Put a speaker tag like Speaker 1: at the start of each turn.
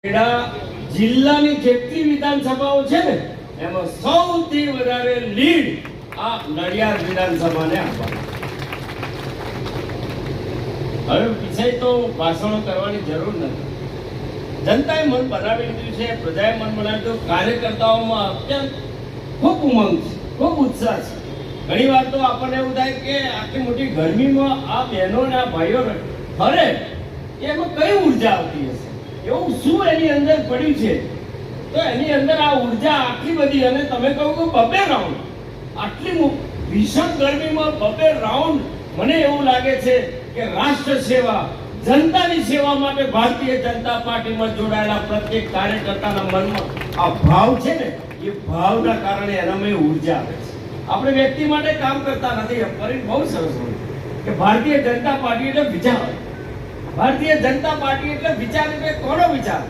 Speaker 1: જિલ્લાની જેટલી વિધાનસભાઓ છે ને એમાં સૌથી વધારે લીડ આ નડિયાદ વિધાનસભાને આપવાની. હવે વિષય તો ભાષણો કરવાની જરૂર નથી. જનતાએ મન બનાવી લીધું છે, પ્રજાએ મન બનાવી લીધું. કાર્યકર્તાઓમાં અત્યંત ખૂબ ઉમંગ છે, ખૂબ ઉત્સાહ છે. ઘણી વાર તો આપણને એવું થાય કે આટલી મોટી ગરમીમાં આ બહેનો ને આ ભાઈઓ ફરે એમાં કઈ ઉર્જા આવતી હશે, એવું શું એની અંદર પડ્યું છે? તો એની અંદર આ ઉર્જા આટલી બધી, અને તમે કહો કે બબે રાઉન્ડ આટલી ભીષણ ગરમીમાં બબે રાઉન્ડ, મને એવું લાગે છે કે રાષ્ટ્ર સેવા, જનતાની સેવા માટે ભારતીય જનતા પાર્ટીમાં જોડાયેલા પ્રત્યેક કાર્યકર્તાના મનમાં આ ભાવ છે ને, એ ભાવના કારણે એનામાં ઉર્જા આવે છે. આપણે વ્યક્તિ માટે કામ કરતા નથી. ફરી બહુ સરસ હોય કે ભારતીય જનતા પાર્ટી એટલે વિચાર, ભારતીય જનતા પાર્ટી એટલે વિચાર, એટલે કોનો વિચાર?